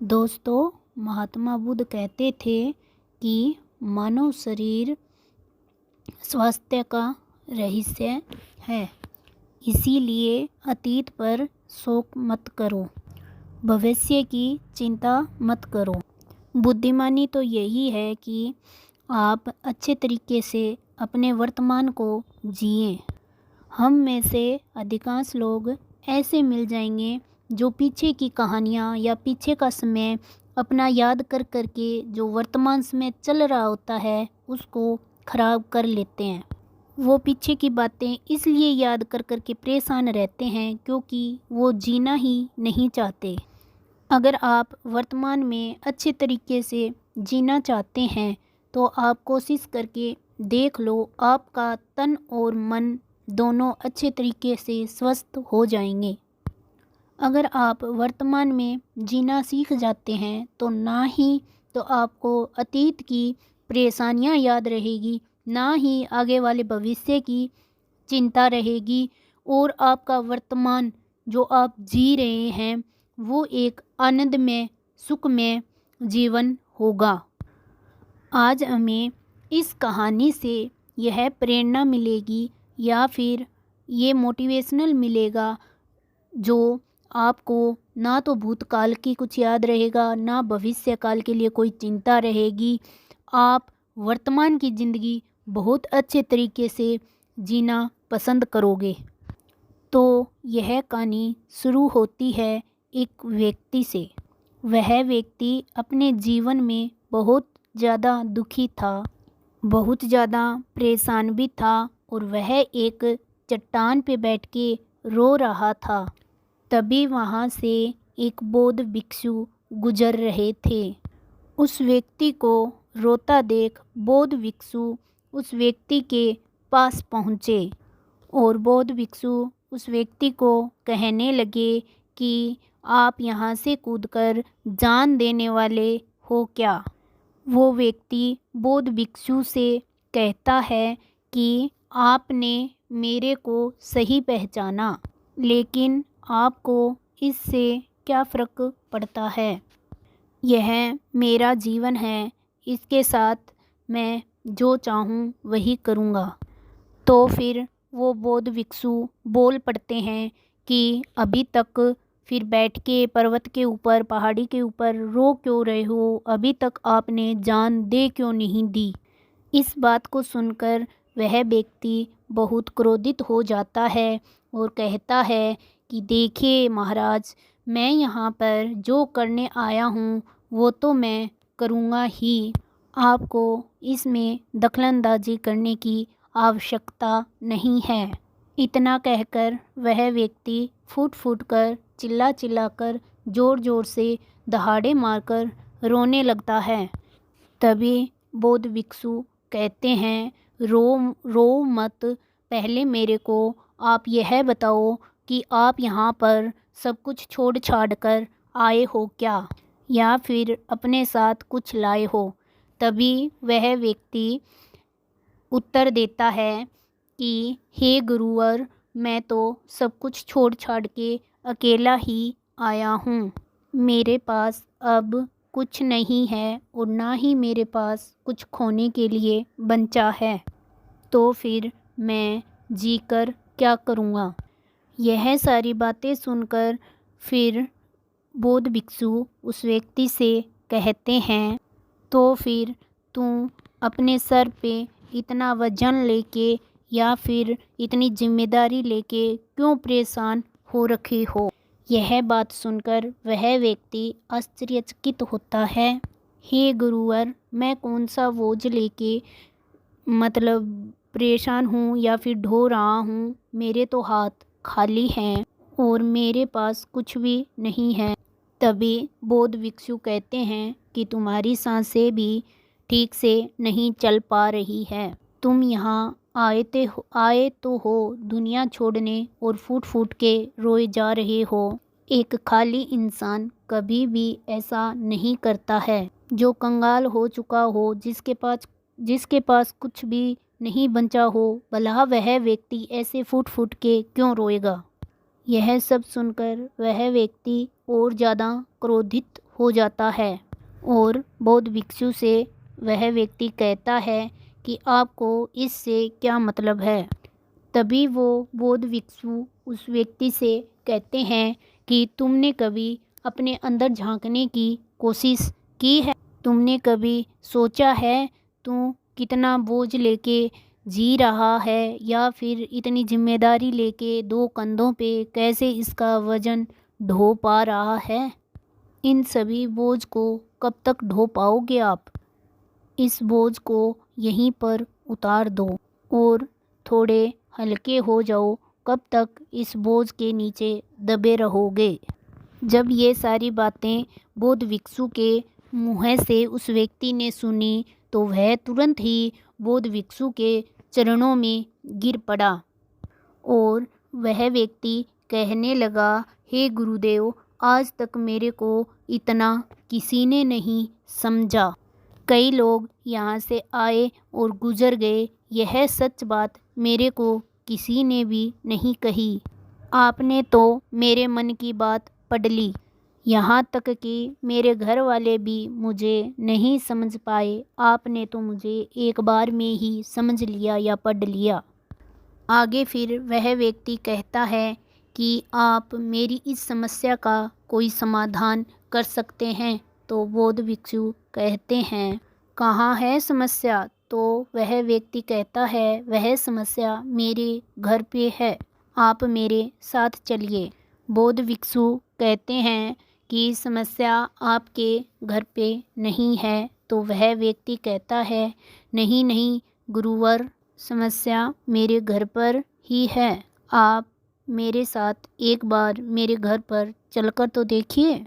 दोस्तों, महात्मा बुद्ध कहते थे कि मानव शरीर स्वास्थ्य का रहस्य है। इसीलिए अतीत पर शोक मत करो, भविष्य की चिंता मत करो। बुद्धिमानी तो यही है कि आप अच्छे तरीके से अपने वर्तमान को जिएं। हम में से अधिकांश लोग ऐसे मिल जाएंगे जो पीछे की कहानियाँ या पीछे का समय अपना याद कर कर के जो वर्तमान समय चल रहा होता है उसको ख़राब कर लेते हैं। वो पीछे की बातें इसलिए याद कर कर के परेशान रहते हैं क्योंकि वो जीना ही नहीं चाहते। अगर आप वर्तमान में अच्छे तरीके से जीना चाहते हैं तो आप कोशिश करके देख लो, आपका तन और मन दोनों अच्छे तरीके से स्वस्थ हो जाएंगे। अगर आप वर्तमान में जीना सीख जाते हैं तो ना ही तो आपको अतीत की परेशानियां याद रहेगी, ना ही आगे वाले भविष्य की चिंता रहेगी, और आपका वर्तमान जो आप जी रहे हैं वो एक आनंदमय सुखमय जीवन होगा। आज हमें इस कहानी से यह प्रेरणा मिलेगी या फिर ये मोटिवेशनल मिलेगा जो आपको ना तो भूतकाल की कुछ याद रहेगा, ना भविष्य काल के लिए कोई चिंता रहेगी। आप वर्तमान की ज़िंदगी बहुत अच्छे तरीके से जीना पसंद करोगे। तो यह कहानी शुरू होती है एक व्यक्ति से। वह व्यक्ति अपने जीवन में बहुत ज़्यादा दुखी था, बहुत ज़्यादा परेशान भी था, और वह एक चट्टान पे बैठ के रो रहा था। तभी वहाँ से एक बौद्ध भिक्षु गुजर रहे थे। उस व्यक्ति को रोता देख बौद्ध भिक्षु उस व्यक्ति के पास पहुँचे और बौद्ध भिक्षु उस व्यक्ति को कहने लगे कि आप यहाँ से कूदकर जान देने वाले हो क्या। वो व्यक्ति बौद्ध भिक्षु से कहता है कि आपने मेरे को सही पहचाना, लेकिन आपको इससे क्या फ़र्क पड़ता है। यह मेरा जीवन है, इसके साथ मैं जो चाहूँ वही करूँगा। तो फिर वो बौद्ध भिक्षु बोल पड़ते हैं कि अभी तक फिर बैठ के पर्वत के ऊपर पहाड़ी के ऊपर रो क्यों रहे हो, अभी तक आपने जान दे क्यों नहीं दी। इस बात को सुनकर वह व्यक्ति बहुत क्रोधित हो जाता है और कहता है कि देखिए महाराज, मैं यहाँ पर जो करने आया हूँ वो तो मैं करूँगा ही, आपको इसमें दखलंदाजी करने की आवश्यकता नहीं है। इतना कहकर वह व्यक्ति फूट फूट कर चिल्ला चिल्ला कर ज़ोर ज़ोर से दहाड़े मारकर रोने लगता है। तभी बौद्ध भिक्षु कहते हैं, रो रो मत, पहले मेरे को आप यह बताओ कि आप यहाँ पर सब कुछ छोड़ छाड़ कर आए हो क्या, या फिर अपने साथ कुछ लाए हो। तभी वह व्यक्ति उत्तर देता है कि हे गुरुवर, मैं तो सब कुछ छोड़ छाड़ के अकेला ही आया हूँ। मेरे पास अब कुछ नहीं है और ना ही मेरे पास कुछ खोने के लिए बचा है, तो फिर मैं जीकर क्या करूँगा। यह सारी बातें सुनकर फिर बौद्ध भिक्षु उस व्यक्ति से कहते हैं, तो फिर तू अपने सर पे इतना वजन लेके या फिर इतनी जिम्मेदारी लेके क्यों परेशान हो रखे हो। यह बात सुनकर वह व्यक्ति आश्चर्यचकित होता है। हे गुरुवर, मैं कौन सा बोझ लेके परेशान हूँ या फिर ढो रहा हूँ, मेरे तो हाथ खाली हैं और मेरे पास कुछ भी नहीं है। तभी बौद्ध भिक्षु कहते हैं कि तुम्हारी सांसें भी ठीक से नहीं चल पा रही है। तुम यहाँ आए तो हो दुनिया छोड़ने और फूट फूट के रोए जा रहे हो। एक खाली इंसान कभी भी ऐसा नहीं करता है। जो कंगाल हो चुका हो, जिसके पास कुछ भी नहीं बचा हो, भला वह व्यक्ति ऐसे फूट फूट के क्यों रोएगा। यह सब सुनकर वह व्यक्ति और ज़्यादा क्रोधित हो जाता है। और बौद्ध भिक्षु से वह व्यक्ति कहता है कि आपको इससे क्या मतलब है। तभी वो बौद्ध भिक्षु उस व्यक्ति से कहते हैं कि तुमने कभी अपने अंदर झांकने की कोशिश की है? तुमने कभी सोचा है तू कितना बोझ लेके जी रहा है, या फिर इतनी जिम्मेदारी लेके 2 कंधों पे कैसे इसका वजन ढो पा रहा है? इन सभी बोझ को कब तक ढो पाओगे आप? इस बोझ को यहीं पर उतार दो और थोड़े हल्के हो जाओ। कब तक इस बोझ के नीचे दबे रहोगे? जब ये सारी बातें बौद्ध भिक्षु के मुँह से उस व्यक्ति ने सुनी तो वह तुरंत ही बौद्ध भिक्षु के चरणों में गिर पड़ा और वह व्यक्ति कहने लगा, हे गुरुदेव, आज तक मेरे को इतना किसी ने नहीं समझा। कई लोग यहाँ से आए और गुजर गए, यह सच बात मेरे को किसी ने भी नहीं कही। आपने तो मेरे मन की बात पढ़ ली, यहाँ तक कि मेरे घर वाले भी मुझे नहीं समझ पाए। आपने तो मुझे एक बार में ही समझ लिया या पढ़ लिया। आगे फिर वह व्यक्ति कहता है कि आप मेरी इस समस्या का कोई समाधान कर सकते हैं? तो बौद्ध भिक्षु कहते हैं, कहाँ है समस्या? तो वह व्यक्ति कहता है, वह समस्या मेरे घर पे है, आप मेरे साथ चलिए। बौद्ध भिक्षु कहते हैं कि समस्या आपके घर पे नहीं है। तो वह व्यक्ति कहता है, नहीं नहीं गुरुवर, समस्या मेरे घर पर ही है। आप मेरे साथ एक बार मेरे घर पर चलकर तो देखिए।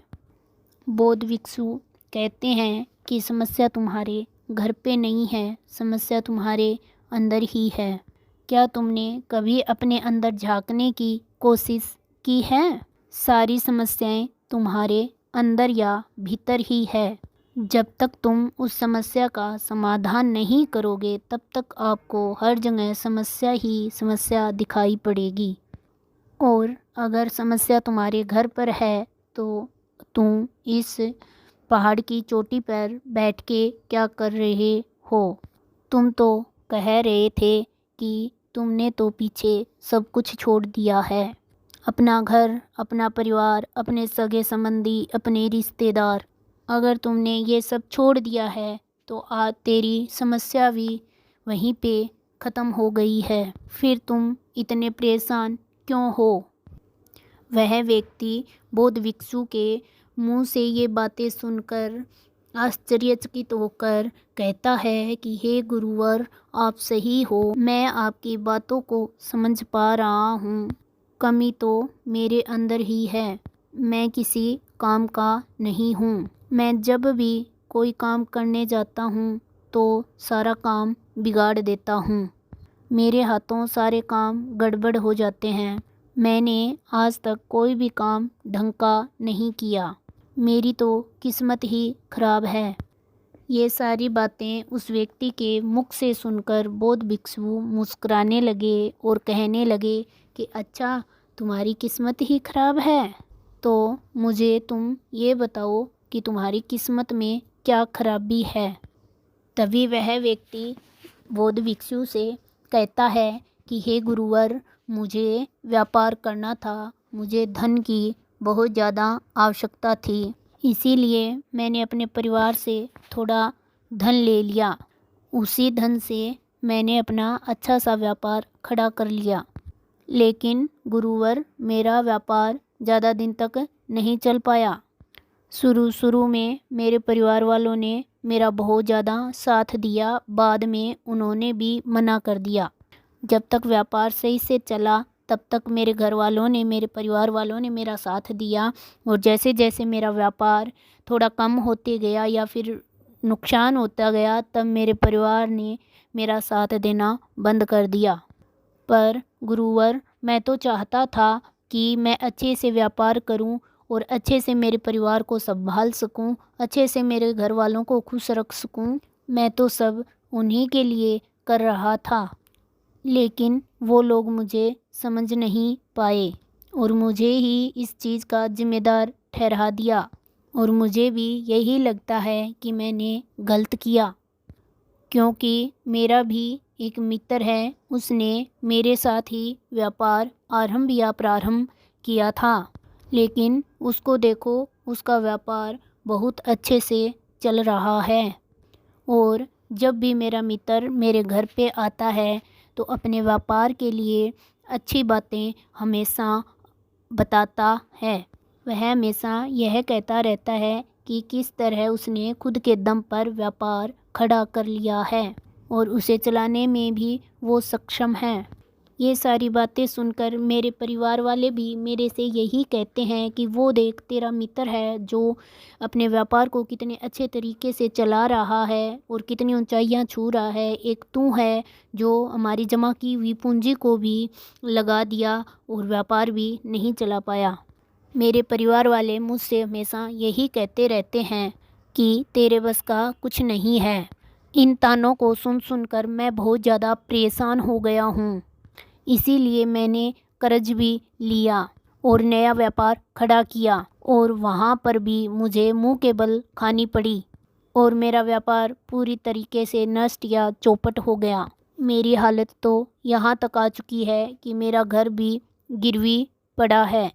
बौद्ध भिक्षु कहते हैं कि समस्या तुम्हारे घर पे नहीं है, समस्या तुम्हारे अंदर ही है। क्या तुमने कभी अपने अंदर झांकने की कोशिश की है? सारी समस्याएं तुम्हारे अंदर या भीतर ही है। जब तक तुम उस समस्या का समाधान नहीं करोगे तब तक आपको हर जगह समस्या ही समस्या दिखाई पड़ेगी। और अगर समस्या तुम्हारे घर पर है तो तुम इस पहाड़ की चोटी पर बैठ के क्या कर रहे हो? तुम तो कह रहे थे कि तुमने तो पीछे सब कुछ छोड़ दिया है, अपना घर, अपना परिवार, अपने सगे संबंधी, अपने रिश्तेदार। अगर तुमने ये सब छोड़ दिया है तो आज तेरी समस्या भी वहीं पे ख़त्म हो गई है, फिर तुम इतने परेशान क्यों हो? वह व्यक्ति बौद्ध भिक्षु के मुंह से ये बातें सुनकर आश्चर्यचकित होकर कहता है कि हे गुरुवर, आप सही हो, मैं आपकी बातों को समझ पा रहा हूँ। कमी तो मेरे अंदर ही है, मैं किसी काम का नहीं हूँ। मैं जब भी कोई काम करने जाता हूँ तो सारा काम बिगाड़ देता हूँ, मेरे हाथों सारे काम गड़बड़ हो जाते हैं। मैंने आज तक कोई भी काम ढंग का नहीं किया, मेरी तो किस्मत ही खराब है। ये सारी बातें उस व्यक्ति के मुख से सुनकर बौद्ध भिक्षु मुस्कुराने लगे और कहने लगे कि अच्छा, तुम्हारी किस्मत ही खराब है, तो मुझे तुम ये बताओ कि तुम्हारी किस्मत में क्या खराबी है। तभी वह व्यक्ति बौद्ध भिक्षु से कहता है कि हे गुरुवर, मुझे व्यापार करना था, मुझे धन की बहुत ज़्यादा आवश्यकता थी, इसीलिए मैंने अपने परिवार से थोड़ा धन ले लिया। उसी धन से मैंने अपना अच्छा सा व्यापार खड़ा कर लिया। लेकिन गुरुवर, मेरा व्यापार ज़्यादा दिन तक नहीं चल पाया। शुरू में मेरे परिवार वालों ने मेरा बहुत ज़्यादा साथ दिया, बाद में उन्होंने भी मना कर दिया। जब तक व्यापार सही से चला तब तक मेरे घर वालों ने, मेरे परिवार वालों ने मेरा साथ दिया, और जैसे जैसे मेरा व्यापार थोड़ा कम होते गया या फिर नुकसान होता गया तब मेरे परिवार ने मेरा साथ देना बंद कर दिया। पर गुरुवर, मैं तो चाहता था कि मैं अच्छे से व्यापार करूं और अच्छे से मेरे परिवार को संभाल सकूं, अच्छे से मेरे घर वालों को खुश रख सकूं। मैं तो सब उन्हीं के लिए कर रहा था, लेकिन वो लोग मुझे समझ नहीं पाए और मुझे ही इस चीज़ का जिम्मेदार ठहरा दिया। और मुझे भी यही लगता है कि मैंने गलत किया, क्योंकि मेरा भी एक मित्र है, उसने मेरे साथ ही व्यापार आरंभ या प्रारंभ किया था। लेकिन उसको देखो, उसका व्यापार बहुत अच्छे से चल रहा है। और जब भी मेरा मित्र मेरे घर पे आता है तो अपने व्यापार के लिए अच्छी बातें हमेशा बताता है। वह हमेशा यह कहता रहता है कि किस तरह उसने खुद के दम पर व्यापार खड़ा कर लिया है और उसे चलाने में भी वो सक्षम है। ये सारी बातें सुनकर मेरे परिवार वाले भी मेरे से यही कहते हैं कि वो देख, तेरा मित्र है जो अपने व्यापार को कितने अच्छे तरीके से चला रहा है और कितनी ऊंचाइयां छू रहा है। एक तू है जो हमारी जमा की हुई पूंजी को भी लगा दिया और व्यापार भी नहीं चला पाया। मेरे परिवार वाले मुझसे हमेशा यही कहते रहते हैं कि तेरे बस का कुछ नहीं है। इन तानों को सुन सुनकर मैं बहुत ज़्यादा परेशान हो गया हूँ। इसीलिए मैंने कर्ज भी लिया और नया व्यापार खड़ा किया और वहाँ पर भी मुझे मुंह के बल खानी पड़ी और मेरा व्यापार पूरी तरीके से नष्ट या चौपट हो गया। मेरी हालत तो यहाँ तक आ चुकी है कि मेरा घर भी गिरवी पड़ा है।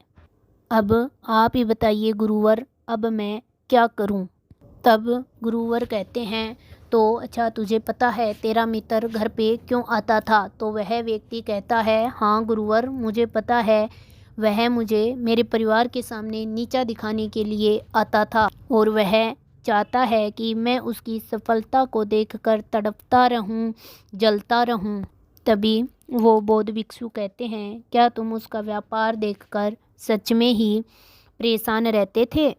अब आप ही बताइए गुरुवर, अब मैं क्या करूँ? तब गुरुवर कहते हैं, तो अच्छा तुझे पता है तेरा मित्र घर पे क्यों आता था? तो वह व्यक्ति कहता है, हाँ गुरुवर, मुझे पता है। वह मुझे मेरे परिवार के सामने नीचा दिखाने के लिए आता था और वह चाहता है कि मैं उसकी सफलता को देखकर तड़पता रहूं, जलता रहूं। तभी वो बौद्ध भिक्षु कहते हैं, क्या तुम उसका व्यापार देखकर सच में ही परेशान रहते थे?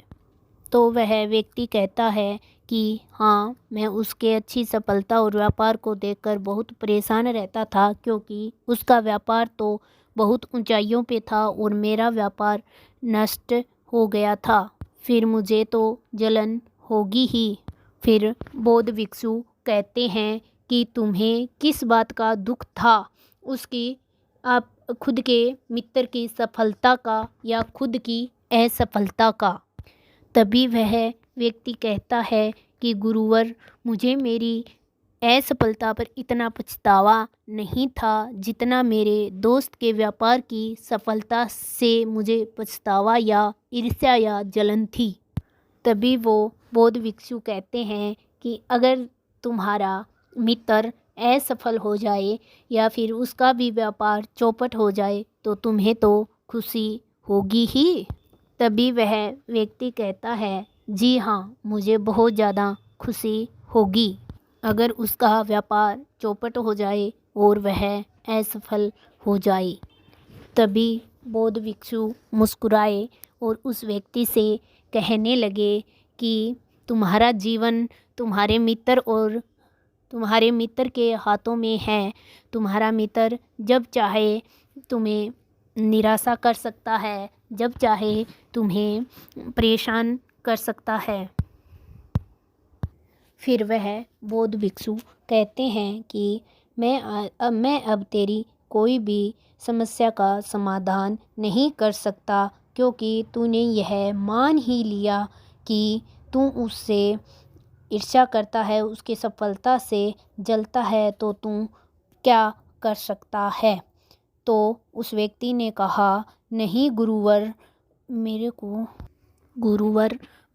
तो वह व्यक्ति कहता है कि हाँ, मैं उसके अच्छी सफलता और व्यापार को देखकर बहुत परेशान रहता था, क्योंकि उसका व्यापार तो बहुत ऊंचाइयों पे था और मेरा व्यापार नष्ट हो गया था। फिर मुझे तो जलन होगी ही। फिर बौद्ध भिक्षु कहते हैं कि तुम्हें किस बात का दुख था? उसकी, आप खुद के मित्र की सफलता का या खुद की असफलता का? तभी वह व्यक्ति कहता है कि गुरुवर, मुझे मेरी असफलता पर इतना पछतावा नहीं था जितना मेरे दोस्त के व्यापार की सफलता से मुझे पछतावा या ईर्ष्या या जलन थी। तभी वो बौद्ध भिक्षु कहते हैं कि अगर तुम्हारा मित्र असफल हो जाए या फिर उसका भी व्यापार चौपट हो जाए तो तुम्हें तो खुशी होगी ही। तभी वह व्यक्ति कहता है, जी हाँ, मुझे बहुत ज़्यादा खुशी होगी अगर उसका व्यापार चौपट हो जाए और वह असफल हो जाए। तभी बौद्ध भिक्षु मुस्कुराए और उस व्यक्ति से कहने लगे कि तुम्हारा जीवन तुम्हारे मित्र के हाथों में है। तुम्हारा मित्र जब चाहे तुम्हें निराशा कर सकता है, जब चाहे तुम्हें परेशान कर सकता है। फिर वह बौद्ध भिक्षु कहते हैं कि मैं अब तेरी कोई भी समस्या का समाधान नहीं कर सकता, क्योंकि तूने यह मान ही लिया कि तू उससे ईर्ष्या करता है, उसकी सफलता से जलता है, तो तू क्या कर सकता है? तो उस व्यक्ति ने कहा, नहीं गुरुवर,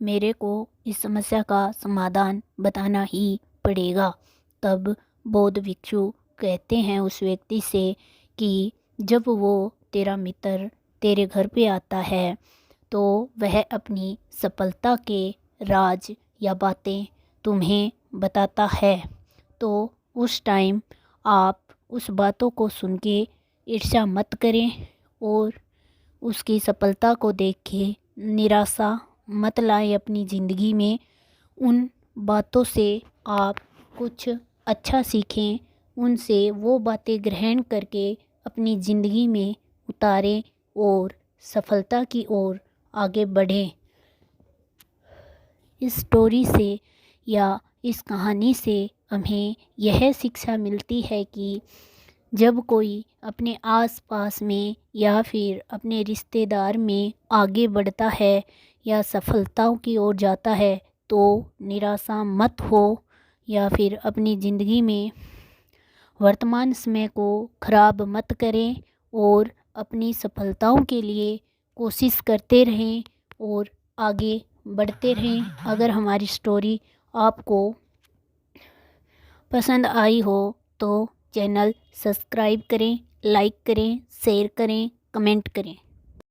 मेरे को इस समस्या का समाधान बताना ही पड़ेगा। तब बौद्ध भिक्षु कहते हैं उस व्यक्ति से कि जब वो तेरा मित्र तेरे घर पे आता है तो वह अपनी सफलता के राज या बातें तुम्हें बताता है, तो उस टाइम आप उस बातों को सुन के ईर्ष्या मत करें और उसकी सफलता को देख के निराशा मत लाएं अपनी ज़िंदगी में। उन बातों से आप कुछ अच्छा सीखें, उनसे वो बातें ग्रहण करके अपनी ज़िंदगी में उतारें और सफलता की ओर आगे बढ़ें। इस स्टोरी से या इस कहानी से हमें यह शिक्षा मिलती है कि जब कोई अपने आसपास में या फिर अपने रिश्तेदार में आगे बढ़ता है या सफलताओं की ओर जाता है तो निराशा मत हो या फिर अपनी ज़िंदगी में वर्तमान समय को ख़राब मत करें और अपनी सफलताओं के लिए कोशिश करते रहें और आगे बढ़ते रहें। अगर हमारी स्टोरी आपको पसंद आई हो तो चैनल सब्सक्राइब करें, लाइक करें, शेयर करें, कमेंट करें।